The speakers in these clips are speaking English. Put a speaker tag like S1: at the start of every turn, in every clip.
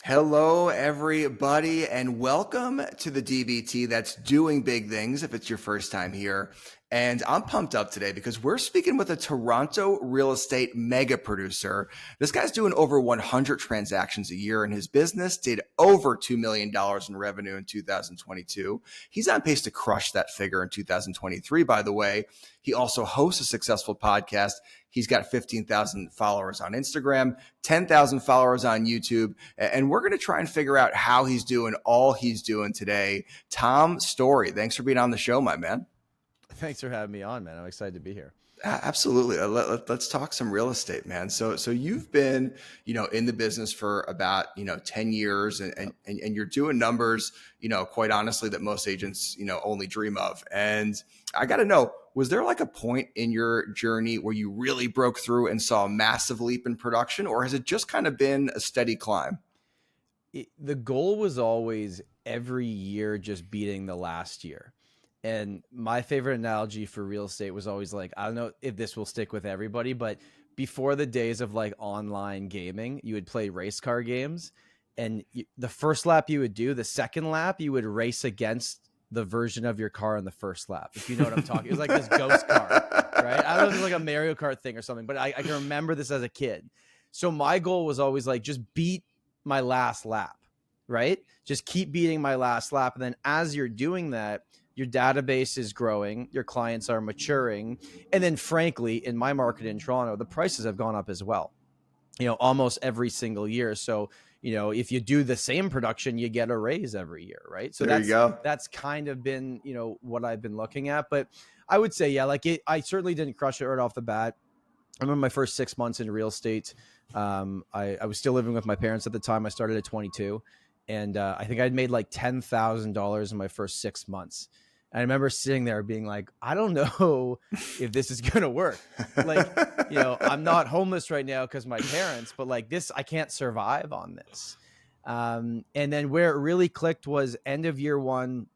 S1: Hello, everybody, and welcome to the DBT that's doing big things if it's your first time here. And I'm pumped up today because we're speaking with a Toronto real estate mega producer. This guy's doing over 100 transactions a year in his business, did over $2 million in revenue in 2022. He's on pace to crush that figure in 2023, by the way. He also hosts a successful podcast. He's got 15,000 followers on Instagram, 10,000 followers on YouTube, and we're going to try and figure out how he's doing all he's doing today. Tom Storey, thanks for being on the show, my man.
S2: Thanks for having me on, man. I'm excited to be here.
S1: Absolutely. Let's talk some real estate, man. So you've been, in the business for about, 10 years and you're doing numbers, quite honestly, that most agents, only dream of. And I got to know, was there like a point in your journey where you really broke through and saw a massive leap in production, or has it just kind of been a steady climb?
S2: The goal was always every year just beating the last year. And my favorite analogy for real estate was always like, I don't know if this will stick with everybody, but before the days of like online gaming, you would play race car games, and the first lap you would do, the second lap, you would race against the version of your car in the first lap. If you know what I'm talking, it was like this ghost car, right? I don't know if it was like a Mario Kart thing or something, but I can remember this as a kid. So my goal was always like, just beat my last lap, right? Just keep beating my last lap. And then as you're doing that, your database is growing, your clients are maturing. And then frankly, in my market in Toronto, the prices have gone up as well, almost every single year. So, if you do the same production, you get a raise every year, right? So
S1: There you go.
S2: that's kind of been, what I've been looking at. But I would say, yeah, I certainly didn't crush it right off the bat. I remember my first 6 months in real estate. I was still living with my parents at the time. I started at 22. And I think I'd made like $10,000 in my first 6 months. And I remember sitting there being like, I don't know if this is going to work. Like, I'm not homeless right now because my parents, but like this, I can't survive on this. And then where it really clicked was end of year one,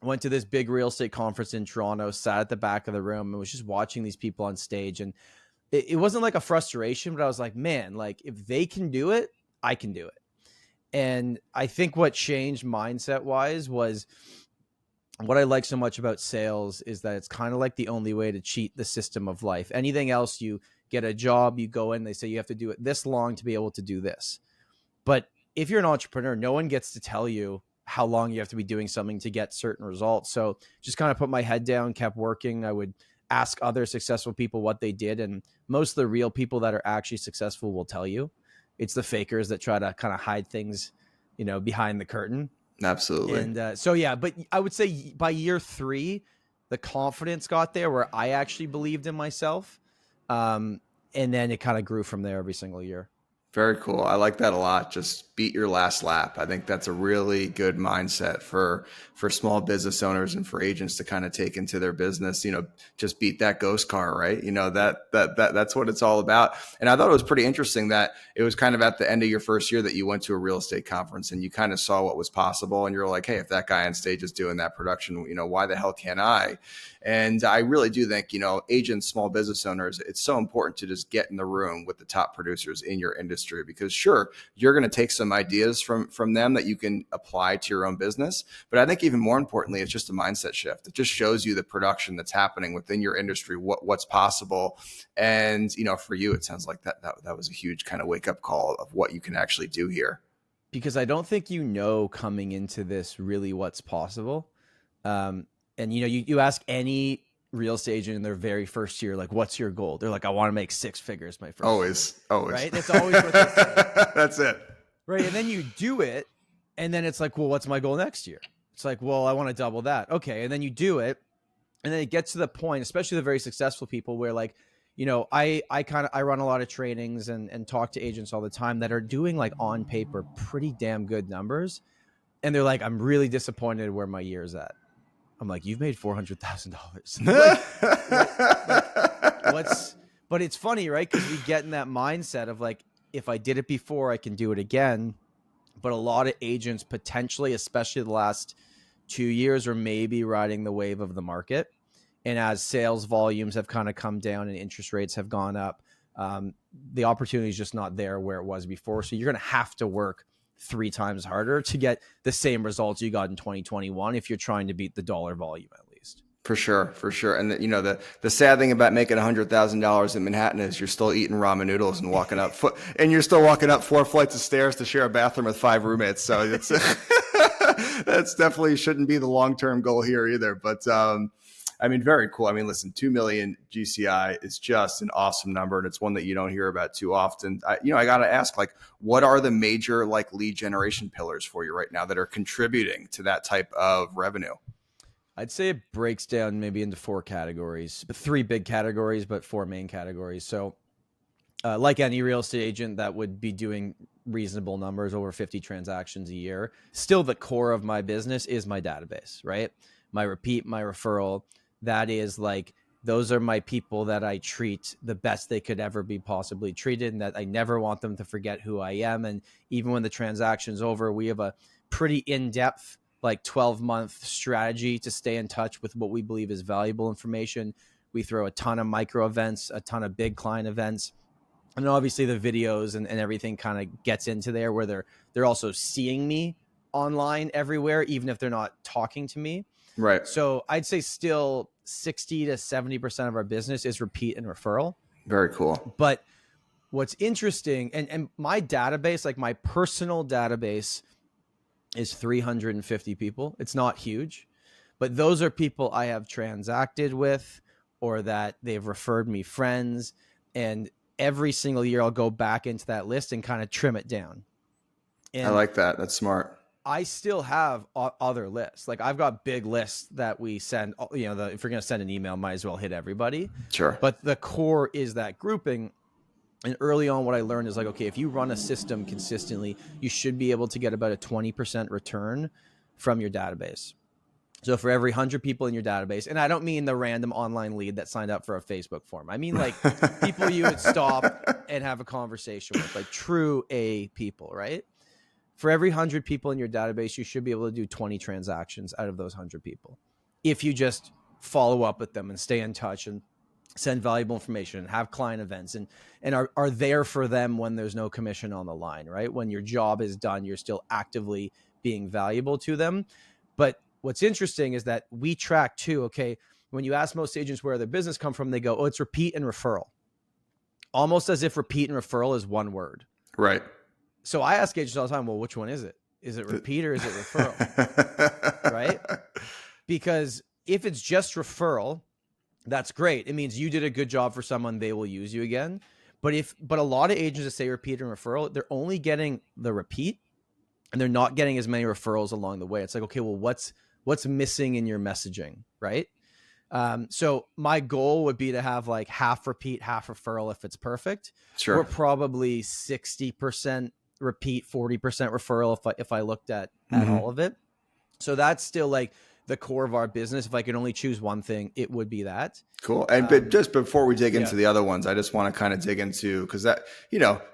S2: went to this big real estate conference in Toronto, sat at the back of the room and was just watching these people on stage. And it wasn't like a frustration, but I was like, man, like if they can do it, I can do it. And I think what changed mindset wise was, what I like so much about sales is that it's kind of like the only way to cheat the system of life. Anything else, you get a job, you go in, they say you have to do it this long to be able to do this. But if you're an entrepreneur, no one gets to tell you how long you have to be doing something to get certain results. So just kind of put my head down, kept working. I would ask other successful people what they did. And most of the real people that are actually successful will tell you. It's the fakers that try to kind of hide things, behind the curtain.
S1: Absolutely.
S2: And so, yeah, but I would say by year 3, the confidence got there where I actually believed in myself. And then it kind of grew from there every single year.
S1: Very cool. I like that a lot. Just beat your last lap. I think that's a really good mindset for small business owners and for agents to kind of take into their business. Just beat that ghost car, right? That's what it's all about. And I thought it was pretty interesting that it was kind of at the end of your first year that you went to a real estate conference and you kind of saw what was possible. And you're like, hey, if that guy on stage is doing that production, why the hell can't I? And I really do think, agents, small business owners, it's so important to just get in the room with the top producers in your industry, because sure, you're going to take some ideas from them that you can apply to your own business. But I think even more importantly, it's just a mindset shift. It just shows you the production that's happening within your industry, what's possible. And, for you, it sounds like that was a huge kind of wake up call of what you can actually do here.
S2: Because I don't think coming into this really what's possible. And you ask any real estate agent in their very first year, like, what's your goal? They're like, I want to make 6 figures my first year.
S1: Always.
S2: Right? That's always what they say.
S1: That's it.
S2: Right. And then you do it. And then it's like, well, what's my goal next year? It's like, well, I want to double that. Okay. And then you do it. And then it gets to the point, especially the very successful people, where like, I run a lot of trainings and talk to agents all the time that are doing like on paper pretty damn good numbers. And they're like, I'm really disappointed where my year's at. I'm like, you've made $400,000. But it's funny, right? Because we get in that mindset of like, if I did it before, I can do it again. But a lot of agents potentially, especially the last 2 years, are maybe riding the wave of the market. And as sales volumes have kind of come down and interest rates have gone up, the opportunity is just not there where it was before. So you're going to have to work 3 times harder to get the same results you got in 2021 if you're trying to beat the dollar volume at least.
S1: For sure, for sure. And the sad thing about making $100,000 in Manhattan is you're still eating ramen noodles and you're still walking up 4 flights of stairs to share a bathroom with 5 roommates. So it's that's definitely shouldn't be the long-term goal here either. But I mean, very cool. I mean, listen, 2 million GCI is just an awesome number, and it's one that you don't hear about too often. I got to ask, like, what are the major like lead generation pillars for you right now that are contributing to that type of revenue?
S2: I'd say it breaks down maybe into 4 categories, 3 big categories, but 4 main categories. So like any real estate agent that would be doing reasonable numbers, over 50 transactions a year, still the core of my business is my database, right? My repeat, my referral. That is like, those are my people that I treat the best they could ever be possibly treated, and that I never want them to forget who I am. And even when the transaction's over, we have a pretty in-depth, like 12-month strategy to stay in touch with what we believe is valuable information. We throw a ton of micro events, a ton of big client events. And obviously the videos and everything kind of gets into there where they're also seeing me online everywhere, even if they're not talking to me.
S1: Right.
S2: So I'd say still 60 to 70% of our business is repeat and referral.
S1: Very cool.
S2: But what's interesting, and my database, like my personal database, is 350 people. It's not huge, but those are people I have transacted with or that they've referred me friends. And every single year I'll go back into that list and kind of trim it down. And
S1: I like that. That's smart.
S2: I still have other lists. Like I've got big lists that we send, if you're going to send an email, might as well hit everybody.
S1: Sure.
S2: But the core is that grouping. And early on, what I learned is like, okay, if you run a system consistently, you should be able to get about a 20% return from your database. So for every 100 people in your database, and I don't mean the random online lead that signed up for a Facebook form. I mean like people you would stop and have a conversation with, like true A people, right? For every 100 people in your database, you should be able to do 20 transactions out of those 100 people. If you just follow up with them and stay in touch and send valuable information and have client events and are there for them when there's no commission on the line, right? When your job is done, you're still actively being valuable to them. But what's interesting is that we track too, okay, when you ask most agents where their business come from, they go, oh, it's repeat and referral. Almost as if repeat and referral is one word.
S1: Right.
S2: So I ask agents all the time, well, which one is it? Is it repeat or is it referral? Right? Because if it's just referral, that's great. It means you did a good job for someone, they will use you again. But a lot of agents that say repeat and referral, they're only getting the repeat and they're not getting as many referrals along the way. It's like, okay, well, what's missing in your messaging, right? So my goal would be to have like half repeat, half referral if it's perfect.
S1: Sure.
S2: We're probably 60% repeat, 40% referral if I looked at all of it. So that's still like the core of our business. If I could only choose one thing, it would be that.
S1: Cool. And but just before we dig into the other ones, I just want to kind of dig into, because that,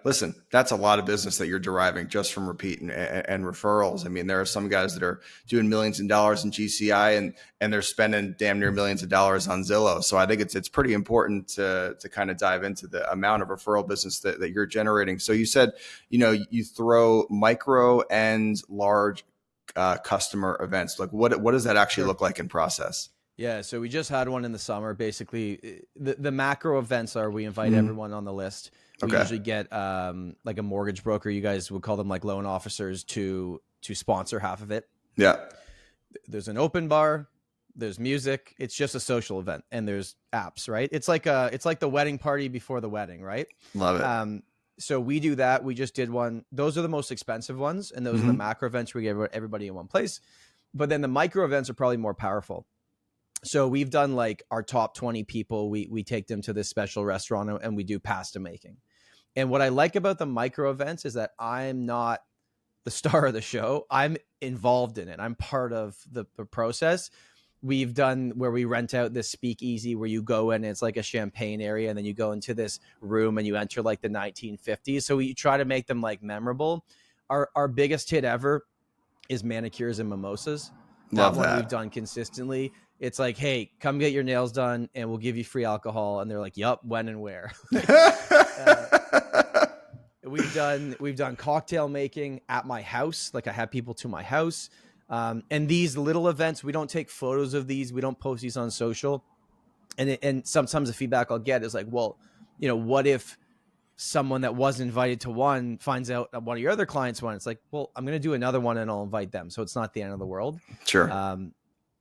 S1: listen, that's a lot of business that you're deriving just from repeat and referrals. I mean, there are some guys that are doing millions of dollars in GCI and they're spending damn near millions of dollars on Zillow. So I think it's pretty important to kind of dive into the amount of referral business that you're generating. So you said, you throw micro and large customer events. Like what does that actually look like in process?
S2: Yeah, so we just had one in the summer. Basically, the macro events are we invite everyone on the list. We usually get like a mortgage broker. You guys would call them like loan officers to sponsor half of it.
S1: Yeah.
S2: There's an open bar. There's music. It's just a social event, and there's apps, right? It's like the wedding party before the wedding, right?
S1: Love it.
S2: So we do that. We just did one. Those are the most expensive ones, and those are the macro events we get everybody in one place. But then the micro events are probably more powerful. So we've done like our top 20 people. We take them to this special restaurant and we do pasta making. And what I like about the micro events is that I'm not the star of the show. I'm involved in it. I'm part of the process. We've done where we rent out this speakeasy where you go in, it's like a champagne area, and then you go into this room and you enter like the 1950s. So we try to make them like memorable. Our biggest hit ever is manicures and mimosas.
S1: Love
S2: one
S1: that.
S2: We've done consistently. It's like, hey, come get your nails done and we'll give you free alcohol. And they're like, yup, when and where. We've done cocktail making at my house. Like I have people to my house. And these little events, we don't take photos of these. We don't post these on social. And sometimes the feedback I'll get is like, well, what if someone that wasn't invited to one finds out that one of your other clients won? It's like, well, I'm going to do another one and I'll invite them. So it's not the end of the world.
S1: Sure.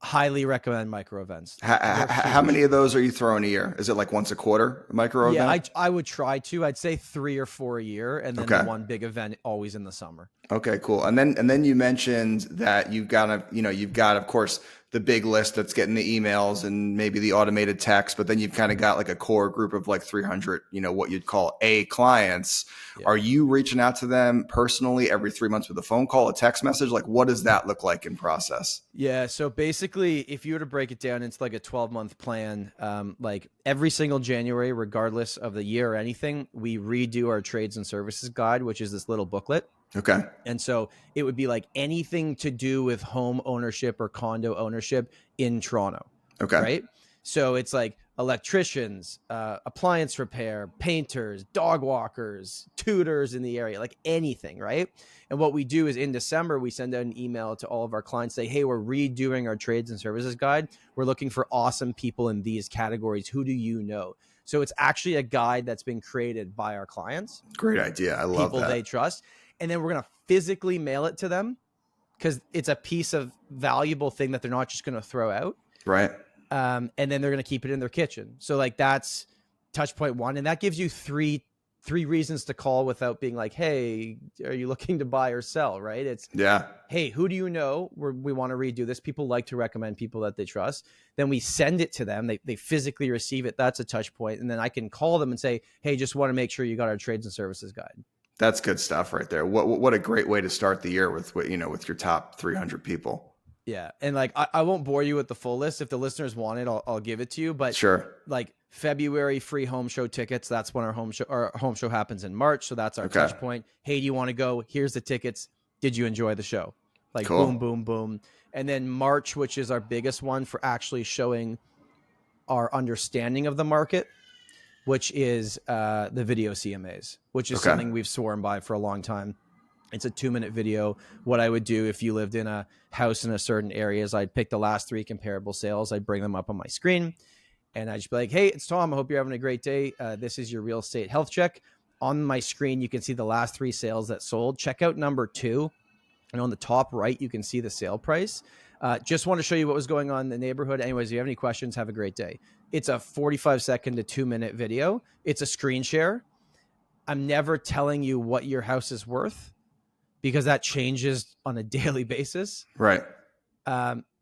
S2: Highly recommend micro events.
S1: How many of those are you throwing a year? Is it like once a quarter micro event?
S2: I would try to. I'd say 3 or 4 a year, and then the one big event always in the summer.
S1: Okay, cool. And then you mentioned that you've got of course the big list that's getting the emails and maybe the automated text, but then you've kind of got like a core group of like 300, what you'd call A clients. Yeah. Are you reaching out to them personally every 3 months with a phone call, a text message? Like what does that look like in process?
S2: Yeah. So basically if you were to break it down into like a 12-month plan, like every single January, regardless of the year or anything, we redo our trades and services guide, which is this little booklet.
S1: Okay.
S2: And so it would be like anything to do with home ownership or condo ownership in Toronto.
S1: Okay.
S2: Right. So it's like electricians, appliance repair, painters, dog walkers, tutors in the area, like anything. Right. And what we do is in December, we send out an email to all of our clients, say, hey, we're redoing our trades and services guide. We're looking for awesome people in these categories. Who do you know? So it's actually a guide that's been created by our clients.
S1: Great idea. I love
S2: people
S1: that.
S2: They trust. And then we're going to physically mail it to them because it's a piece of valuable thing that they're not just going to throw out.
S1: Right.
S2: And then they're going to keep it in their kitchen. So like that's touch point one. And that gives you three reasons to call without being like, hey, are you looking to buy or sell? Right. It's hey, who do you know? We want to redo this. People like to recommend people that they trust. Then we send it to them. They physically receive it. That's a touch point. And then I can call them and say, hey, just want to make sure you got our trades and services guide.
S1: That's good stuff right there. What a great way to start the year with your top 300 people.
S2: Yeah. And like, I won't bore you with the full list. If the listeners want it, I'll give it to you, but
S1: sure.
S2: Like February free home show tickets. That's when our home show happens in March. So that's our touch point. Hey, do you want to go? Here's the tickets. Did you enjoy the show? Like cool. Boom, boom, boom. And then March, which is our biggest one for actually showing our understanding of the market, which is the video CMAs, which is something we've sworn by for a long time. It's a 2-minute video. What I would do if you lived in a house in a certain area is I'd pick the last 3 comparable sales. I'd bring them up on my screen and I'd just be like, hey, it's Tom. I hope you're having a great day. This is your real estate health check. On my screen, you can see the last 3 sales that sold. Check out number 2. And on the top right, you can see the sale price. Just want to show you what was going on in the neighborhood. Anyways, if you have any questions, have a great day. It's a 45-second to 2-minute video. It's a screen share. I'm never telling you what your house is worth because that changes on a daily basis.
S1: Right.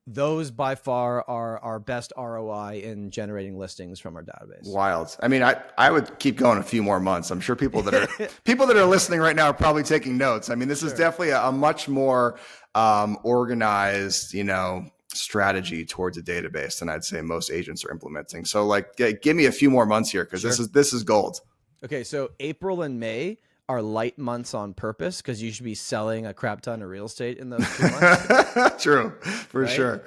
S2: Those by far are our best ROI in generating listings from our database.
S1: Wild. I mean, I would keep going a few more months. I'm sure people that are listening right now are probably taking notes. I mean, this is definitely a much more organized, strategy towards a database than I'd say most agents are implementing. So like, give me a few more months here because this is gold.
S2: Okay, so April and May are light months on purpose because you should be selling a crap ton of real estate in those 2 months.
S1: True, for sure.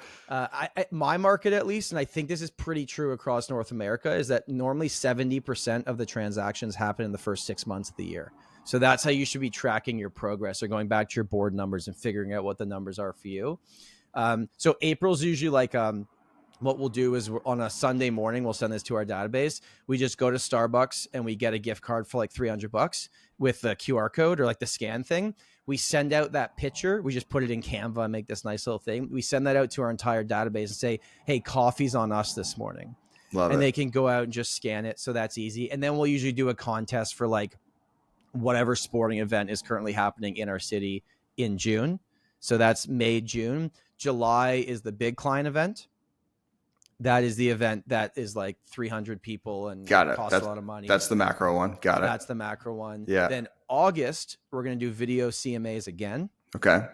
S2: My market, at least, and I think this is pretty true across North America, is that normally 70% of the transactions happen in the first 6 months of the year. So that's how you should be tracking your progress or going back to your board numbers and figuring out what the numbers are for you. So April's usually like, what we'll do is on a Sunday morning, we'll send this to our database. We just go to Starbucks and we get a gift card for like $300 with the QR code or like the scan thing. We send out that picture. We just put it in Canva and make this nice little thing. We send that out to our entire database and say, hey, coffee's on us this morning.
S1: Love it.
S2: They can go out and just scan it. So that's easy. And then we'll usually do a contest for like whatever sporting event is currently happening in our city in June. So that's May, June. July is the big client event. That is the event that is like 300 people and costs a lot of money.
S1: That's the macro one. Got it.
S2: That's the macro one.
S1: Yeah.
S2: Then August, we're going to do video CMAs again.
S1: Okay.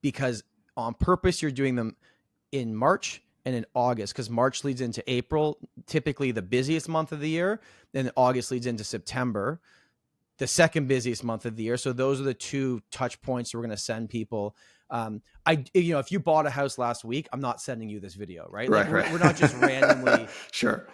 S2: Because on purpose, you're doing them in March and in August because March leads into April, typically the busiest month of the year. Then August leads into September, the second busiest month of the year. So those are the 2 touch points we're going to send people. If you bought a house last week, I'm not sending you this video, right? We're not just randomly.
S1: Sure.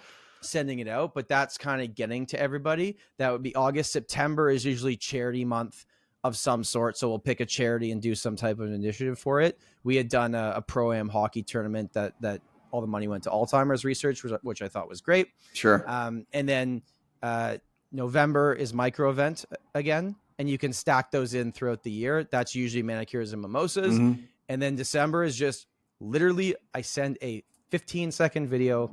S2: sending it out, but that's kind of getting to everybody. That would be August. September is usually charity month of some sort. So we'll pick a charity and do some type of initiative for it. We had done a pro-am hockey tournament that all the money went to Alzheimer's research, which I thought was great.
S1: Sure.
S2: And then November is micro event again, and you can stack those in throughout the year. That's usually manicures and mimosas.
S1: Mm-hmm.
S2: And then December is just literally, I send a 15-second video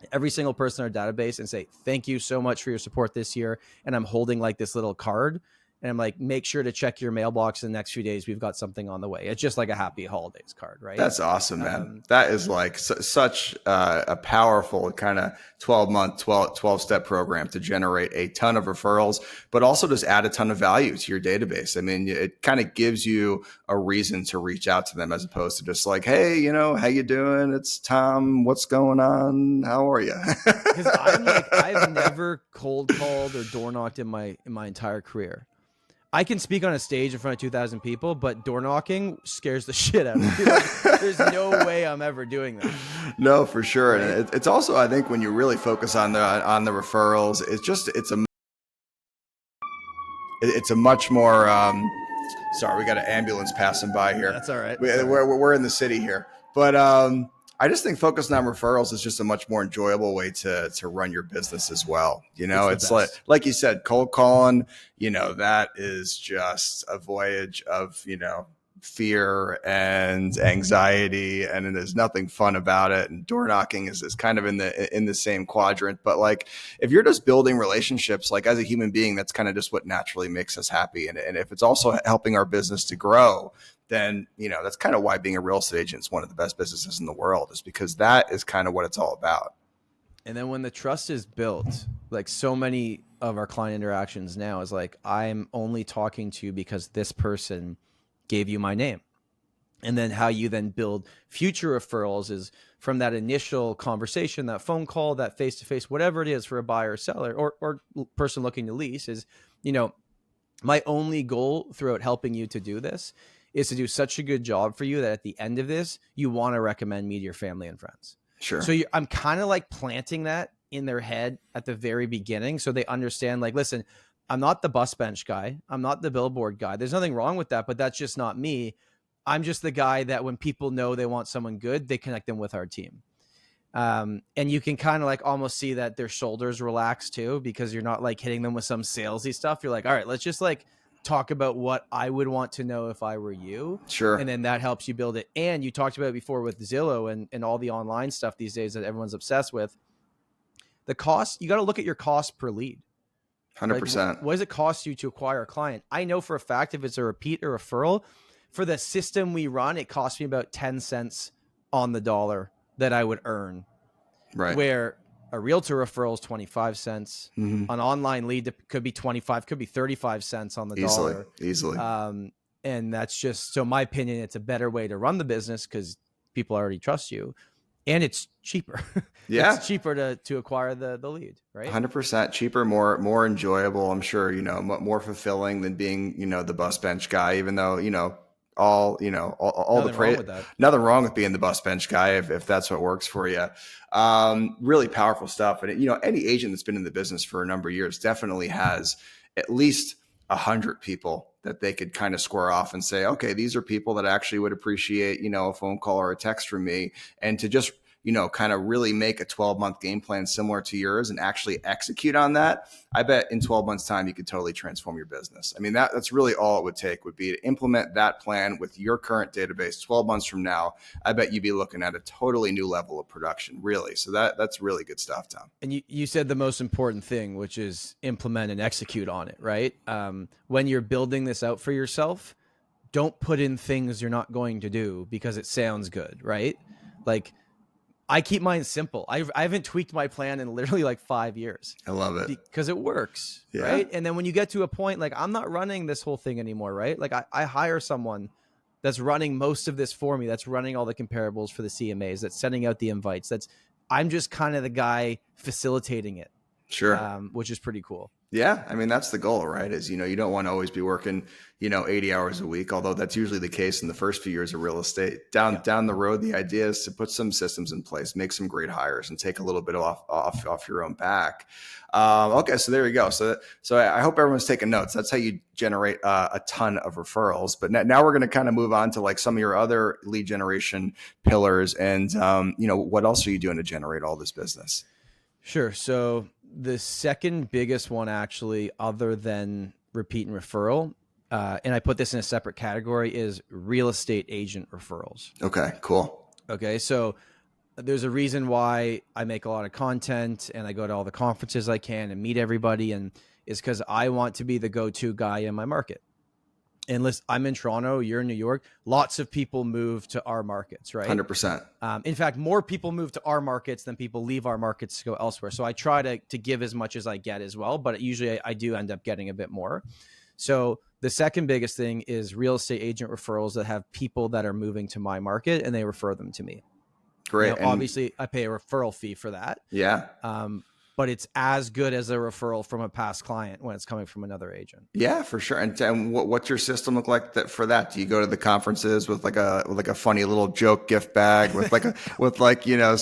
S2: to every single person in our database and say, thank you so much for your support this year. And I'm holding like this little card. And I'm like, make sure to check your mailbox in the next few days. We've got something on the way. It's just like a happy holidays card, right?
S1: That's awesome, man. That is like such a powerful kind of 12-step program to generate a ton of referrals, but also just add a ton of value to your database. I mean, it kind of gives you a reason to reach out to them as opposed to just like, hey, you know, how you doing? It's Tom. What's going on? How are you?
S2: Because I'm like, I've never cold called or door knocked in my entire career. I can speak on a stage in front of 2,000 people, but door knocking scares the shit out of me. Like, there's no way I'm ever doing that.
S1: No, for sure. And it's also, I think, when you really focus on the referrals, it's a much more. Sorry, we got an ambulance passing by here.
S2: That's all right.
S1: We're in the city here, but I just think focusing on referrals is just a much more enjoyable way to run your business as well. You know, it's like you said, cold calling, you know, that is just a voyage of, you know, fear and anxiety, and there's nothing fun about it. And door knocking is kind of in the same quadrant. But like, if you're just building relationships, like as a human being, that's kind of just what naturally makes us happy. And if it's also helping our business to grow, then, you know, that's kind of why being a real estate agent is one of the best businesses in the world, is because that is kind of what it's all about.
S2: And then when the trust is built, like so many of our client interactions now is like, I'm only talking to you because this person gave you my name. And then how you then build future referrals is from that initial conversation, that phone call, that face-to-face, whatever it is for a buyer or seller or person looking to lease is, you know, my only goal throughout helping you to do this is to do such a good job for you that at the end of this, you want to recommend me to your family and friends.
S1: Sure.
S2: So I'm kind of like planting that in their head at the very beginning. So they understand, like, listen, I'm not the bus bench guy. I'm not the billboard guy. There's nothing wrong with that, but that's just not me. I'm just the guy that when people know they want someone good, they connect them with our team. And you can kind of like almost see that their shoulders relax too, because you're not like hitting them with some salesy stuff. You're like, all right, let's just like talk about what I would want to know if I were you.
S1: Sure.
S2: And then that helps you build it. And you talked about it before with Zillow and all the online stuff these days that everyone's obsessed with. The cost, you got to look at your cost per lead.
S1: 100%.
S2: Like, what does it cost you to acquire a client? I know for a fact if it's a repeat or referral, for the system we run, it costs me about 10 cents on the dollar that I would earn.
S1: Right.
S2: Where a realtor referral is 25 cents.
S1: Mm-hmm.
S2: An online lead could be 25, could be 35 cents on the dollar.
S1: Easily.
S2: And that's just, so my opinion, it's a better way to run the business because people already trust you. And it's cheaper.
S1: Yeah.
S2: It's cheaper to acquire the lead, right?
S1: 100% cheaper, more enjoyable. I'm sure, you know, more fulfilling than being, you know, the bus bench guy, even though, you know, all the praise, nothing wrong with being the bus bench guy if that's what works for you. Really powerful stuff. And, you know, any agent that's been in the business for a number of years definitely has at least 100 people that they could kind of square off and say, okay, these are people that actually would appreciate, you know, a phone call or a text from me. And to just, you know, kind of really make a 12-month game plan similar to yours and actually execute on that, I bet in 12 months time, you could totally transform your business. I mean, that's really all it would take would be to implement that plan with your current database. 12 months from now, I bet you'd be looking at a totally new level of production, really. So that's really good stuff, Tom.
S2: And you said the most important thing, which is implement and execute on it, right? When you're building this out for yourself, don't put in things you're not going to do because it sounds good, right? Like, I keep mine simple. I haven't tweaked my plan in literally like 5 years.
S1: I love it.
S2: Because it works, right? And then when you get to a point, like I'm not running this whole thing anymore, right? Like I hire someone that's running most of this for me, that's running all the comparables for the CMAs, that's sending out the invites. I'm just kind of the guy facilitating it.
S1: Sure.
S2: which is pretty cool.
S1: Yeah. I mean, that's the goal, right? Is, you don't want to always be working, 80 hours a week, although that's usually the case in the first few years of real estate. Down the road, the idea is to put some systems in place, make some great hires, and take a little bit off your own back. Okay. So there you go. So I hope everyone's taking notes. That's how you generate a ton of referrals. But now we're going to kind of move on to like some of your other lead generation pillars. And, what else are you doing to generate all this business?
S2: Sure. So the second biggest one, actually, other than repeat and referral, and I put this in a separate category, is real estate agent referrals.
S1: Okay, cool.
S2: Okay. So there's a reason why I make a lot of content and I go to all the conferences I can and meet everybody. And it's because I want to be the go-to guy in my market. And listen, I'm in Toronto, you're in New York. Lots of people move to our markets, right?
S1: 100%.
S2: In fact, more people move to our markets than people leave our markets to go elsewhere. So I try to give as much as I get as well, but usually I do end up getting a bit more. So the second biggest thing is real estate agent referrals that have people that are moving to my market and they refer them to me.
S1: Great.
S2: Now, obviously, I pay a referral fee for that.
S1: Yeah.
S2: But it's as good as a referral from a past client when it's coming from another agent.
S1: Yeah, for sure. And what's your system look like for that? Do you go to the conferences with like a funny little joke gift bag with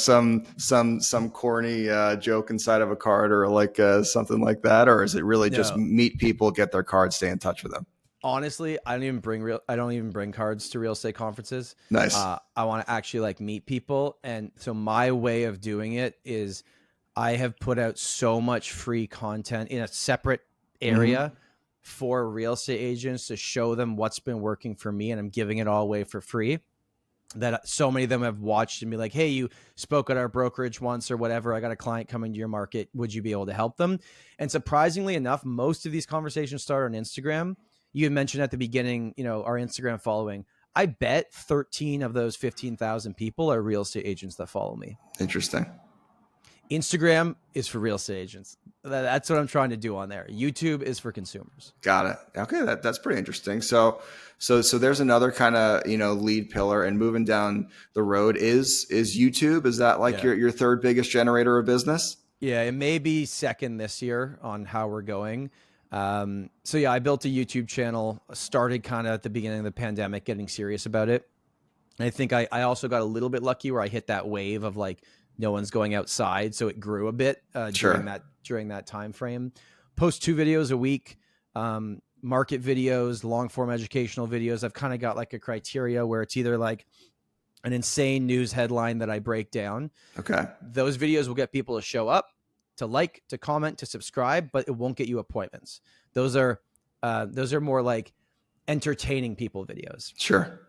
S1: some corny joke inside of a card or like something like that, or is it really just meet people, get their cards, stay in touch with them?
S2: Honestly, I don't even bring cards to real estate conferences.
S1: Nice.
S2: I want to actually like meet people, and so my way of doing it is I have put out so much free content in a separate area for real estate agents to show them what's been working for me, and I'm giving it all away for free. That so many of them have watched and be like, hey, you spoke at our brokerage once or whatever. I got a client coming to your market. Would you be able to help them? And surprisingly enough, most of these conversations start on Instagram. You had mentioned at the beginning, our Instagram following. I bet 13 of those 15,000 people are real estate agents that follow me.
S1: Interesting.
S2: Instagram is for real estate agents. That's what I'm trying to do on there. YouTube is for consumers.
S1: Got it. Okay. That's pretty interesting. So there's another kind of, lead pillar, and moving down the road is YouTube. Is that like your third biggest generator of business?
S2: Yeah. It may be second this year on how we're going. I built a YouTube channel, started kind of at the beginning of the pandemic, getting serious about it. And I think I also got a little bit lucky where I hit that wave of like, no one's going outside. So it grew a bit during that time frame. Post 2 videos a week, market videos, long form educational videos. I've kind of got like a criteria where it's either like an insane news headline that I break down.
S1: Okay.
S2: Those videos will get people to show up, to like, to comment, to subscribe, but it won't get you appointments. Those are more like entertaining people videos.
S1: Sure.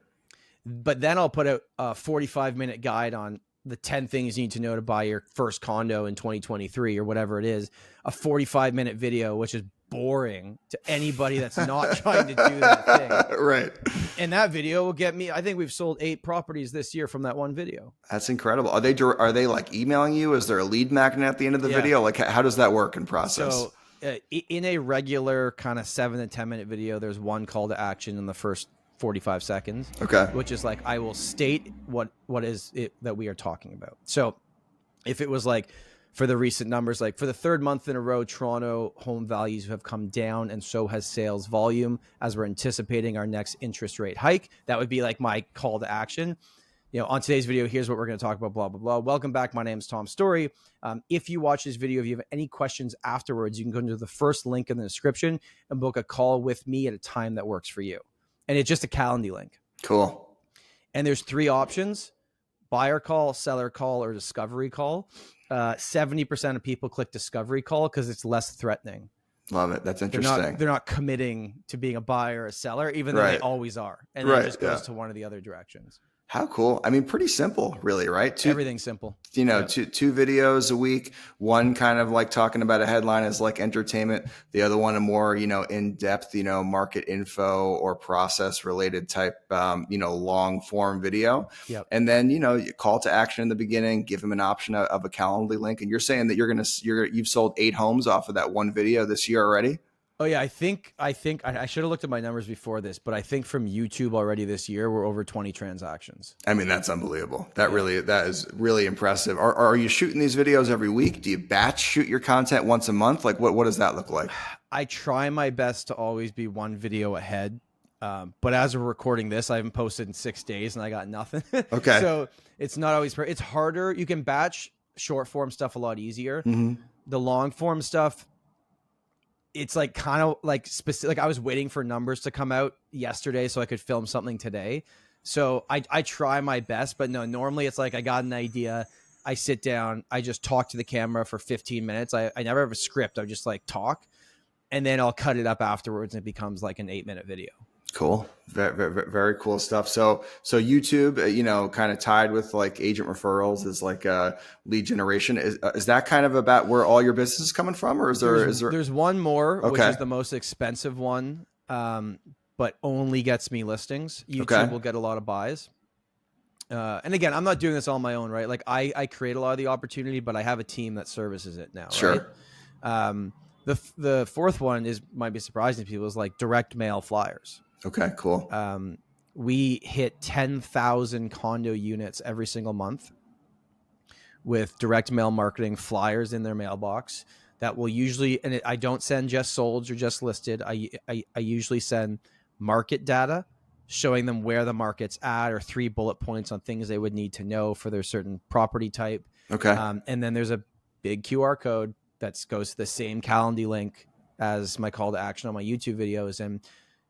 S2: But then I'll put out a 45-minute guide on the 10 things you need to know to buy your first condo in 2023 or whatever it is, a 45-minute video, which is boring to anybody that's not trying to do that thing.
S1: Right.
S2: And that video will get me, I think we've sold 8 properties this year from that one video.
S1: That's incredible. Are they like emailing you? Is there a lead magnet at the end of the video? Like how does that work in process?
S2: So in a regular kind of 7 to 10 minute video, there's one call to action in the first 45 seconds.
S1: Okay.
S2: Which is like, I will state what is it that we are talking about. So if it was like for the recent numbers, like for the 3rd month in a row, Toronto home values have come down and so has sales volume as we're anticipating our next interest rate hike. That would be like my call to action. On today's video, here's what we're going to talk about, blah, blah, blah. Welcome back. My name is Tom Storey. If you watch this video, if you have any questions afterwards, you can go into the first link in the description and book a call with me at a time that works for you. And it's just a Calendly link.
S1: Cool.
S2: And there's 3 options: buyer call, seller call, or discovery call. 70% of people click discovery call because it's less threatening.
S1: Love it. That's interesting.
S2: They're not committing to being a buyer or a seller, even though they always are. And then it just goes to one of the other directions.
S1: How cool. I mean, pretty simple, really, right?
S2: Everything's simple.
S1: Two videos a week. One kind of like talking about a headline is like entertainment. The other one, a more, in-depth, market info or process related type, long form video.
S2: Yep.
S1: And then, you call to action in the beginning, give them an option of a Calendly link. And you're saying that you've sold 8 homes off of that one video this year already?
S2: Oh yeah, I should have looked at my numbers before this, but I think from YouTube already this year we're over 20 transactions.
S1: I mean, that's unbelievable. That
S2: Yeah.
S1: really, that is really impressive. Are you shooting these videos every week? Do you batch shoot your content once a month? Like what does that look like?
S2: I try my best to always be one video ahead. But as we're recording this, I haven't posted in 6 days and I got nothing.
S1: Okay.
S2: So it's not always, it's harder. You can batch short form stuff a lot easier.
S1: Mm-hmm.
S2: The long form stuff, it's like kind of like specific. Like I was waiting for numbers to come out yesterday so I could film something today. So I try my best, but no, normally it's like I got an idea. I sit down, I just talk to the camera for 15 minutes. I never have a script. I just like talk and then I'll cut it up afterwards and it becomes like an 8-minute video.
S1: Cool. Very, very, very cool stuff. So YouTube, kind of tied with like agent referrals is like lead generation. Is that kind of about where all your business is coming from, or
S2: There's one more,
S1: Okay.
S2: which is the most expensive one, but only gets me listings. YouTube
S1: Okay.
S2: will get a lot of buys. And again, I'm not doing this on my own, right? Like I create a lot of the opportunity, but I have a team that services it now.
S1: Sure.
S2: Right? The fourth one might be surprising to people is like direct mail flyers.
S1: Okay, cool.
S2: We hit 10,000 condo units every single month with direct mail marketing flyers in their mailbox that will usually, and I don't send just solds or just listed. I usually send market data showing them where the market's at or 3 bullet points on things they would need to know for their certain property type.
S1: Okay.
S2: And then there's a big QR code that goes to the same Calendly link as my call to action on my YouTube videos. And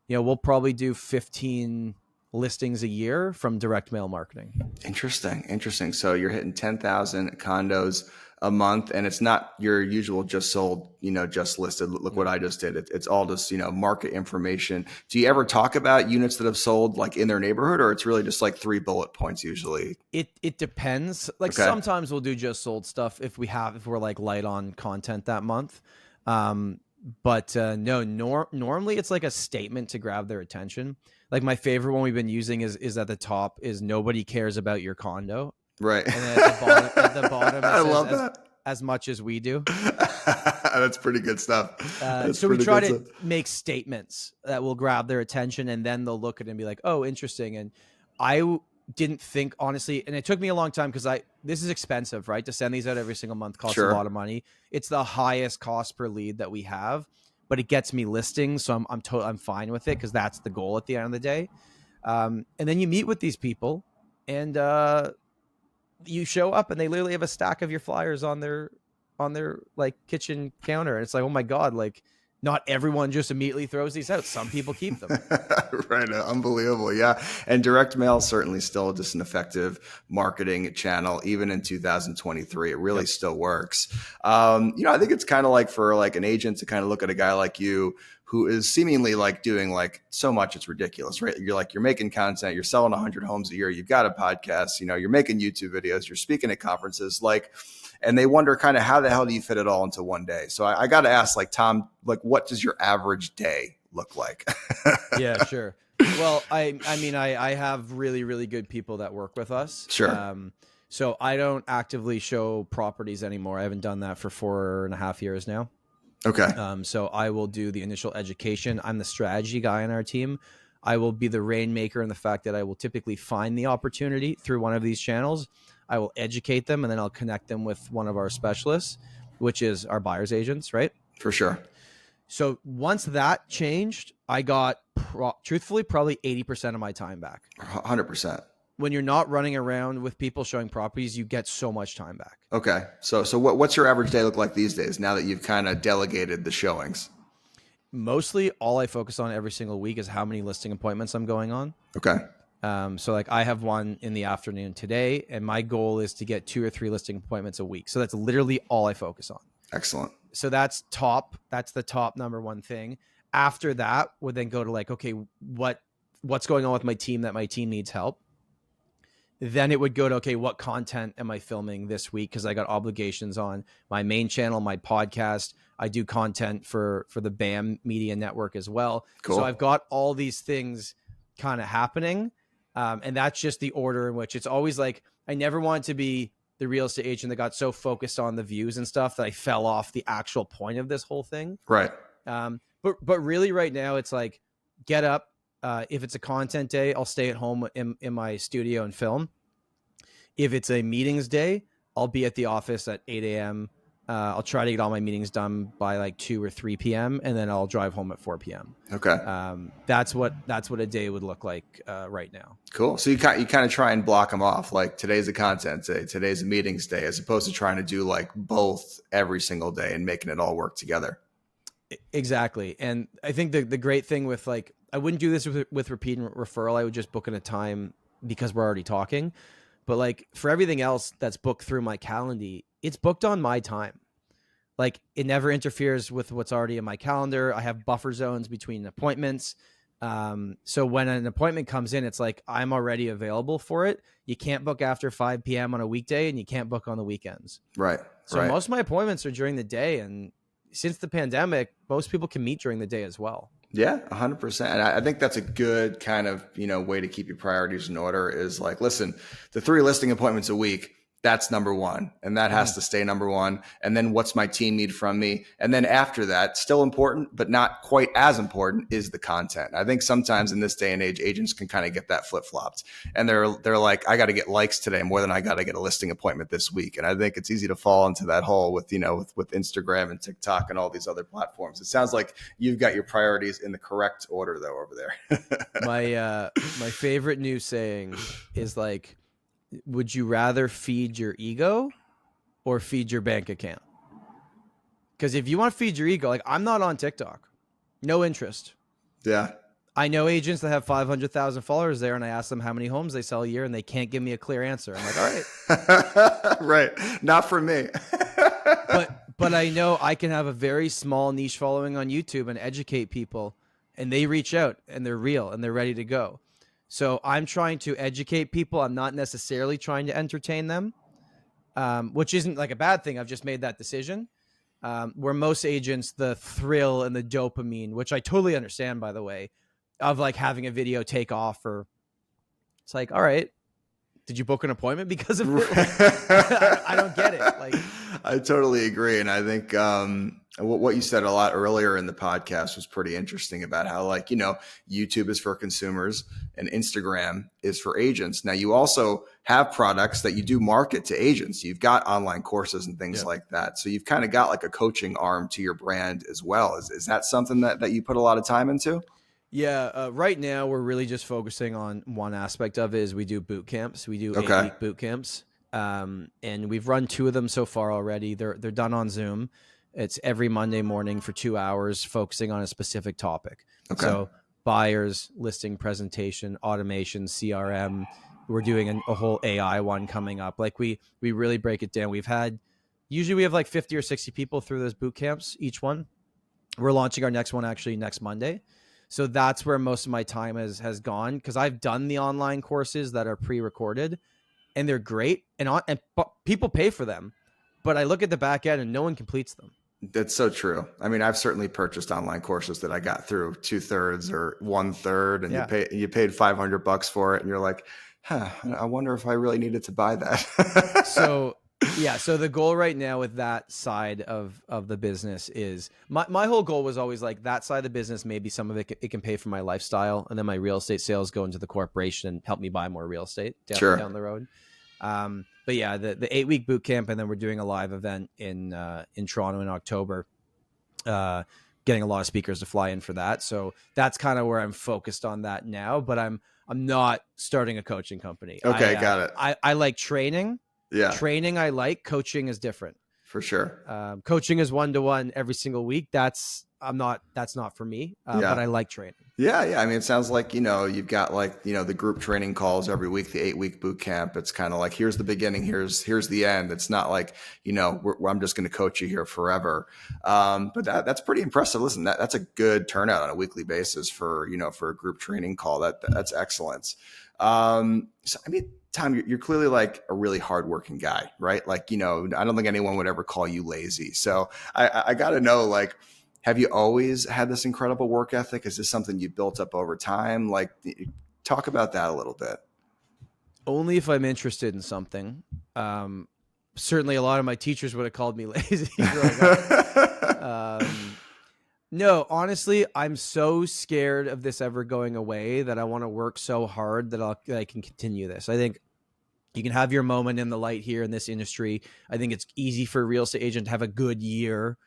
S2: we'll probably do 15 listings a year from direct mail marketing.
S1: Interesting. So you're hitting 10,000 condos a month, and it's not your usual just sold, just listed. Look what I just did. It's all just, market information. Do you ever talk about units that have sold like in their neighborhood, or it's really just like 3 bullet points usually?
S2: It depends. Like
S1: Okay.
S2: Sometimes we'll do just sold stuff if we're like light on content that month. But no, normally it's like a statement to grab their attention. Like my favorite one we've been using is at the top is nobody cares about your condo.
S1: Right.
S2: And then at the bottom it
S1: I
S2: says,
S1: love that.
S2: As much as we do.
S1: That's pretty good stuff.
S2: So we try to make statements that will grab their attention, and then they'll look at it and be like, oh, interesting. And I didn't think, honestly, and it took me a long time because this is expensive, right? To send these out every single month costs
S1: Sure.
S2: a lot of money. It's the highest cost per lead that we have, but it gets me listings, so I'm fine with it because that's the goal at the end of the day. And then you meet with these people, and you show up, and they literally have a stack of your flyers on their like kitchen counter, and it's like, oh my god, like not everyone just immediately throws these out. Some people keep them.
S1: Right. Unbelievable. Yeah. And direct mail certainly still just an effective marketing channel, even in 2023. It really still works. I think it's kind of like for like an agent to kind of look at a guy like you who is seemingly like doing like so much, it's ridiculous, right? You're making content, you're selling 100 homes a year, you've got a podcast, you're making YouTube videos, you're speaking at conferences, and they wonder kind of how the hell do you fit it all into one day? So I got to ask, like, Tom, like, what does your average day look like?
S2: Yeah, sure. Well, I mean, I have really, really good people that work with us.
S1: Sure.
S2: So I don't actively show properties anymore. I haven't done that for 4.5 years now.
S1: Okay.
S2: So I will do the initial education. I'm the strategy guy on our team. I will be the rainmaker in the fact that I will typically find the opportunity through one of these channels. I will educate them, and then I'll connect them with one of our specialists, which is our buyer's agents, right?
S1: For sure.
S2: So once that changed, I got truthfully probably 80% of my time back.
S1: 100%.
S2: When you're not running around with people showing properties, you get so much time back.
S1: Okay. So what's your average day look like these days now that you've kind of delegated the showings?
S2: Mostly all I focus on every single week is how many listing appointments I'm going on.
S1: Okay.
S2: So like I have one in the afternoon today, and my goal is to get 2 or 3 listing appointments a week. So that's literally all I focus on.
S1: Excellent.
S2: So that's the top number one thing. After that would then go to like, okay, what's going on with my team that my team needs help? Then it would go to, okay, what content am I filming this week? Because I got obligations on my main channel, my podcast. I do content for the BAM Media Network as well.
S1: Cool.
S2: So I've got all these things kind of happening. And that's just the order in which it's always like, I never wanted to be the real estate agent that got so focused on the views and stuff that I fell off the actual point of this whole thing.
S1: Right.
S2: But really right now it's like get up. If it's a content day, I'll stay at home in my studio and film. If it's a meetings day, I'll be at the office at 8 a.m. I'll try to get all my meetings done by like 2 or 3 p.m. and then I'll drive home at 4 p.m.
S1: Okay.
S2: That's what a day would look like right now.
S1: Cool. So you kind of try and block them off. Like today's a content day, today's a meetings day, as opposed to trying to do like both every single day and making it all work together.
S2: Exactly. And I think the great thing with like, I wouldn't do this with repeat and referral. I would just book in a time because we're already talking. But like for everything else that's booked through my calendar, it's booked on my time. Like it never interferes with what's already in my calendar. I have buffer zones between appointments. So when an appointment comes in, it's like I'm already available for it. You can't book after 5 p.m. on a weekday and you can't book on the weekends.
S1: Right.
S2: So most of my appointments are during the day. And since the pandemic, most people can meet during the day as well.
S1: Yeah, 100%. And I think that's a good kind of, way to keep your priorities in order is like, listen, the 3 listing appointments a week, that's number one. And that has to stay number one. And then what's my team need from me? And then after that, still important, but not quite as important is the content. I think sometimes in this day and age, agents can kind of get that flip-flopped. And they're like, I got to get likes today more than I got to get a listing appointment this week. And I think it's easy to fall into that hole with, with Instagram and TikTok and all these other platforms. It sounds like you've got your priorities in the correct order though over there.
S2: My favorite new saying is like, would you rather feed your ego or feed your bank account? Because if you want to feed your ego, like I'm not on TikTok, no interest.
S1: Yeah.
S2: I know agents that have 500,000 followers there, and I ask them how many homes they sell a year, and they can't give me a clear answer. I'm like, all right,
S1: right, not for me.
S2: but I know I can have a very small niche following on YouTube and educate people, and they reach out and they're real and they're ready to go. So I'm trying to educate people. I'm not necessarily trying to entertain them, which isn't like a bad thing. I've just made that decision. Where most agents, the thrill and the dopamine, which I totally understand, by the way, of like having a video take off, or it's like, all right, did you book an appointment because of it? I don't get it. Like,
S1: I totally agree. And I think what you said a lot earlier in the podcast was pretty interesting about how, like, YouTube is for consumers and Instagram is for agents. Now, you also have products that you do market to agents. You've got online courses and things like that. So you've kind of got like a coaching arm to your brand as well. Is that something that you put a lot of time into?
S2: Yeah, right now we're really just focusing on one aspect of it. Is we do boot camps. We do 8-week boot camps, and we've run 2 of them so far already. They're done on Zoom. It's every Monday morning for 2 hours, focusing on a specific topic. Okay. So buyers, listing presentation, automation, CRM. We're doing a whole AI one coming up. Like we really break it down. Usually we have like 50 or 60 people through those boot camps, each one. We're launching our next one actually next Monday. So that's where most of my time has gone, because I've done the online courses that are pre-recorded and they're great and people pay for them, but I look at the back end and no one completes them.
S1: That's so true. I mean, I've certainly purchased online courses that I got through 2/3 or 1/3, and you paid $500 for it, and you're like, I wonder if I really needed to buy that.
S2: So the goal right now with that side of the business is my whole goal was always like that side of the business. Maybe some of it can pay for my lifestyle, and then my real estate sales go into the corporation and help me buy more real estate down the road. But yeah, the 8-week boot camp, and then we're doing a live event in Toronto in October. Getting a lot of speakers to fly in for that. So that's kind of where I'm focused on that now. But I'm not starting a coaching company.
S1: Okay, got it.
S2: I like training.
S1: Yeah.
S2: Training I like. Coaching is different.
S1: For sure.
S2: Coaching is 1-to-1 every single week. That's not for me, but I like training.
S1: Yeah. I mean, it sounds like, you've got like, the group training calls every week, the 8-week boot camp. It's kind of like, here's the beginning, here's the end. It's not like, I'm just going to coach you here forever. But that's pretty impressive. Listen, that's a good turnout on a weekly basis for a group training call. That's excellent. So, I mean, Tom, you're clearly like a really hardworking guy, right? Like, I don't think anyone would ever call you lazy. So I got to know, like, have you always had this incredible work ethic? Is this something you built up over time? Like, talk about that a little bit.
S2: Only if I'm interested in something. Certainly a lot of my teachers would have called me lazy growing up. No, honestly, I'm so scared of this ever going away that I want to work so hard that I can continue this. I think you can have your moment in the light here in this industry. I think it's easy for a real estate agent to have a good year.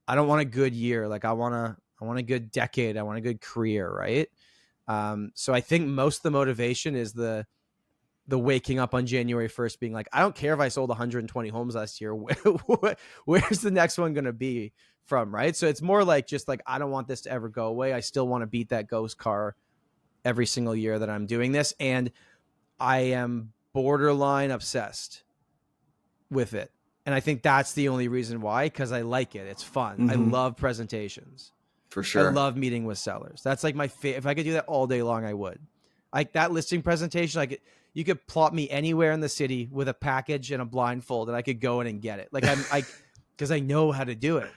S2: I don't want a good year. Like I want a good decade. I want a good career. Right. So I think most of the motivation is the waking up on January 1st being like, I don't care if I sold 120 homes last year. Where's the next one going to be from? Right. So it's more like just like, I don't want this to ever go away. I still want to beat that ghost car every single year that I'm doing this. And I am borderline obsessed with it. And I think that's the only reason why, because I like it. It's fun. I love presentations.
S1: For
S2: I
S1: sure.
S2: love meeting with sellers. That's like my favorite. If I could do that all day long, I would. Like that listing presentation, you could plot me anywhere in the city with a package and a blindfold, and I could go in and get it. Like because I know how to do it.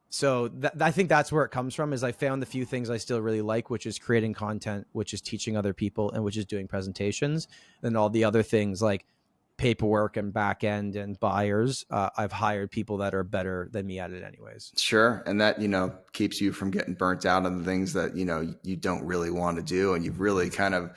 S2: So I think that's where it comes from. Is I found the few things I still really like, which is creating content, which is teaching other people, and which is doing presentations. And all the other things like paperwork and back end and buyers, I've hired people that are better than me at it anyways.
S1: Sure. And that, keeps you from getting burnt out on the things that, you don't really want to do. And you've really kind of,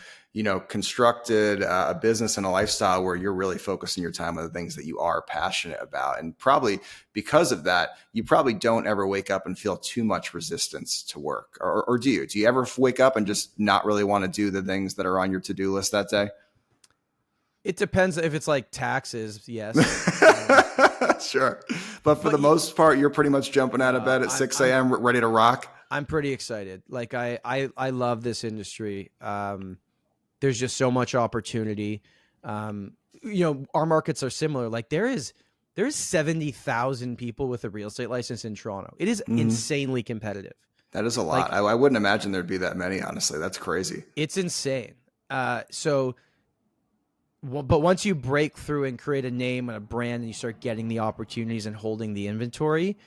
S1: constructed a business and a lifestyle where you're really focusing your time on the things that you are passionate about. And probably because of that, you probably don't ever wake up and feel too much resistance to work. Or do you? Do you ever wake up and just not really want to do the things that are on your to-do list that day?
S2: It depends if it's like taxes, yes.
S1: Sure. But for the most part, you're pretty much jumping out of bed at 6 a.m. ready to rock.
S2: I'm pretty excited. Like I love this industry. There's just so much opportunity. Our markets are similar. Like there's 70,000 people with a real estate license in Toronto. It is insanely competitive.
S1: That is a lot. Like, I wouldn't imagine there'd be that many, honestly. That's crazy.
S2: It's insane. But once you break through and create a name and a brand and you start getting the opportunities and holding the inventory,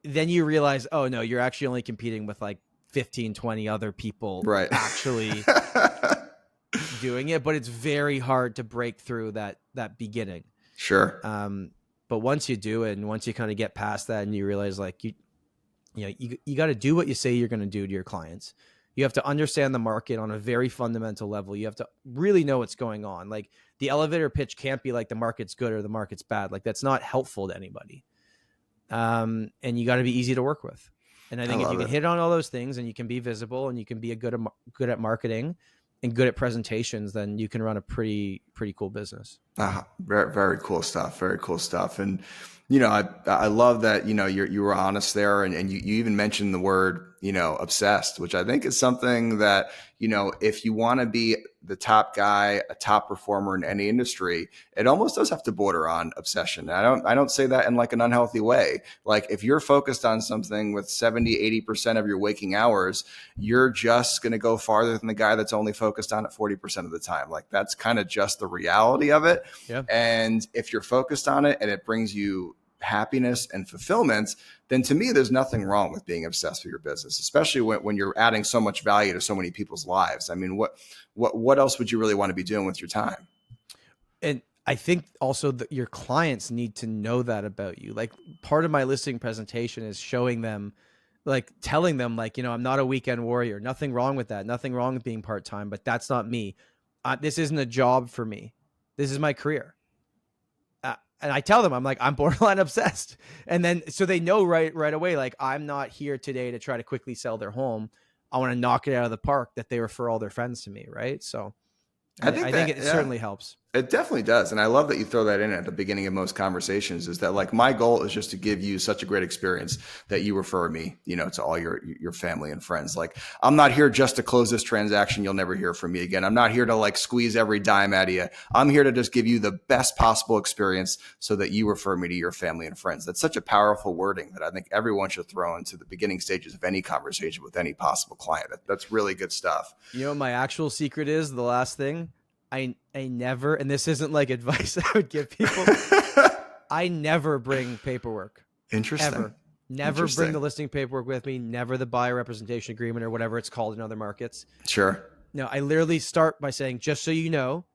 S2: then you realize, oh no, you're actually only competing with like 15, 20 other people actually doing it. But it's very hard to break through that beginning.
S1: Sure.
S2: But once you do it and once you kind of get past that and you realize like you got to do what you say you're going to do to your clients. You have to understand the market on a very fundamental level. You have to really know what's going on. Like the elevator pitch can't be like the market's good or the market's bad. Like that's not helpful to anybody. And you got to be easy to work with. And I think if you can hit on all those things and you can be visible and you can be good at marketing and good at presentations, then you can run a pretty cool business.
S1: Very, very cool stuff. Very cool stuff. And, I love that, you were honest there and you even mentioned the word, obsessed, which I think is something that, if you want to be the top guy, a top performer in any industry, it almost does have to border on obsession. And I don't say that in like an unhealthy way. Like if you're focused on something with 70, 80% of your waking hours, you're just going to go farther than the guy that's only focused on it 40% of the time. Like that's kind of just the reality of it.
S2: Yeah.
S1: And if you're focused on it and it brings you happiness and fulfillment, then to me, there's nothing wrong with being obsessed with your business, especially when you're adding so much value to so many people's lives. I mean, what else would you really want to be doing with your time?
S2: And I think also that your clients need to know that about you. Like part of my listing presentation is showing them, like telling them like, I'm not a weekend warrior, nothing wrong with that. Nothing wrong with being part-time, but that's not me. This isn't a job for me. This is my career. And I tell them, I'm like, I'm borderline obsessed. And then, so they know right away, like I'm not here today to try to quickly sell their home. I want to knock it out of the park that they refer all their friends to me. Right. So I think it certainly helps.
S1: It definitely does. And I love that you throw that in at the beginning of most conversations, is that like my goal is just to give you such a great experience that you refer me, to all your family and friends. Like I'm not here just to close this transaction. You'll never hear from me again. I'm not here to like squeeze every dime out of you. I'm here to just give you the best possible experience so that you refer me to your family and friends. That's such a powerful wording that I think everyone should throw into the beginning stages of any conversation with any possible client. That's really good stuff.
S2: My actual secret is the last thing. I never, and this isn't like advice I would give people, I never bring paperwork.
S1: Interesting.
S2: Ever. Never bring the listing paperwork with me. Never the buyer representation agreement or whatever it's called in other markets.
S1: Sure.
S2: No, I literally start by saying, just so you know,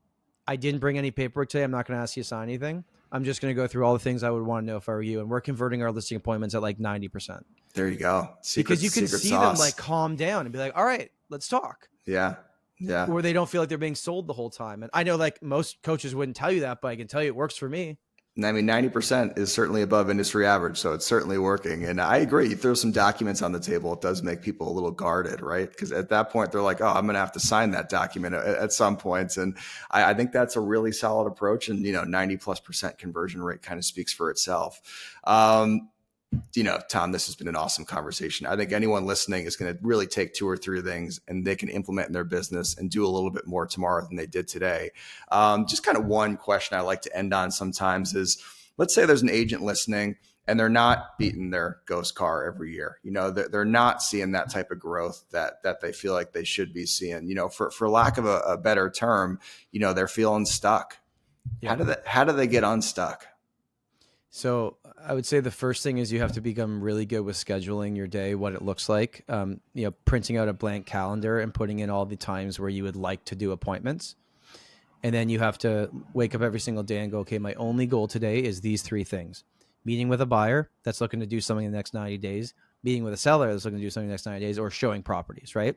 S2: I didn't bring any paperwork today. I'm not going to ask you to sign anything. I'm just going to go through all the things I would want to know if I were you. And we're converting our listing appointments at like 90%.
S1: There you go.
S2: Because you can
S1: Secret
S2: see
S1: sauce.
S2: them like calm down and be like, all right, let's talk.
S1: Yeah. Yeah.
S2: Or they don't feel like they're being sold the whole time. And I know like most coaches wouldn't tell you that, but I can tell you it works for me.
S1: I mean, 90% is certainly above industry average, so it's certainly working. And I agree. You throw some documents on the table, it does make people a little guarded, right? Because at that point, they're like, oh, I'm going to have to sign that document at some points. And I think that's a really solid approach. And, 90+% conversion rate kind of speaks for itself. Tom, this has been an awesome conversation. I think anyone listening is going to really take 2 or 3 things and they can implement in their business and do a little bit more tomorrow than they did today. Just kind of one question I like to end on sometimes is, let's say there's an agent listening and they're not beating their ghost car every year. They're not seeing that type of growth that they feel like they should be seeing. For lack of a better term, they're feeling stuck. Yeah. How do they get unstuck?
S2: So I would say the first thing is you have to become really good with scheduling your day, what it looks like, printing out a blank calendar and putting in all the times where you would like to do appointments. And then you have to wake up every single day and go, okay, my only goal today is these 3 things: meeting with a buyer that's looking to do something in the next 90 days, meeting with a seller that's looking to do something in the next 90 days, or showing properties, right?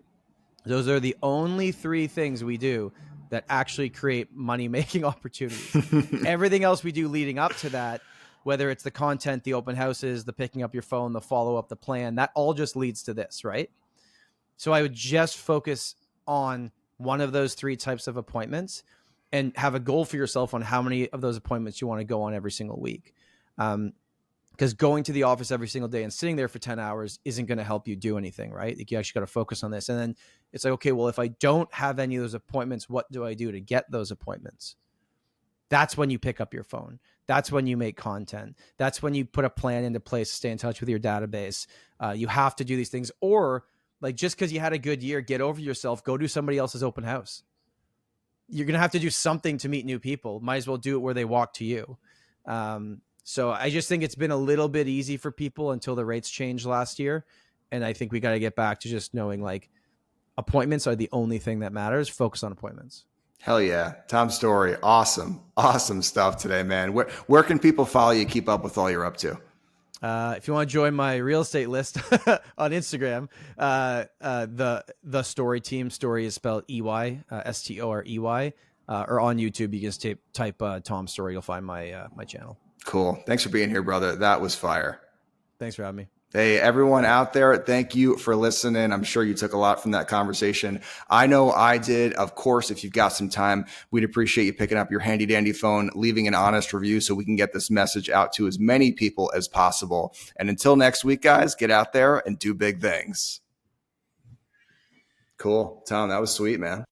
S2: Those are the only 3 things we do that actually create money-making opportunities. Everything else we do leading up to that, whether it's the content, the open houses, the picking up your phone, the follow-up, the plan, that all just leads to this, right? So I would just focus on one of those 3 types of appointments and have a goal for yourself on how many of those appointments you want to go on every single week. Because going to the office every single day and sitting there for 10 hours isn't going to help you do anything, right? Like, you actually got to focus on this. And then it's like, okay, well, if I don't have any of those appointments, what do I do to get those appointments? That's when you pick up your phone. That's when you make content. That's when you put a plan into place to stay in touch with your database. You have to do these things. Or like, just because you had a good year, get over yourself, go do somebody else's open house. You're going to have to do something to meet new people. Might as well do it where they walk to you. So I just think it's been a little bit easy for people until the rates changed last year. And I think we got to get back to just knowing like appointments are the only thing that matters. Focus on appointments.
S1: Hell yeah. Tom Storey. Awesome stuff today, man. Where can people follow you, keep up with all you're up to?
S2: If you want to join my real estate list on Instagram, the Storey team. Storey is spelled EY, STOREY, or on YouTube, you can just type Tom Storey. You'll find my channel.
S1: Cool. Thanks for being here, brother. That was fire.
S2: Thanks for having me.
S1: Hey, everyone out there, thank you for listening. I'm sure you took a lot from that conversation. I know I did. Of course, if you've got some time, we'd appreciate you picking up your handy dandy phone, leaving an honest review so we can get this message out to as many people as possible. And until next week, guys, get out there and do big things. Cool. Tom, that was sweet, man.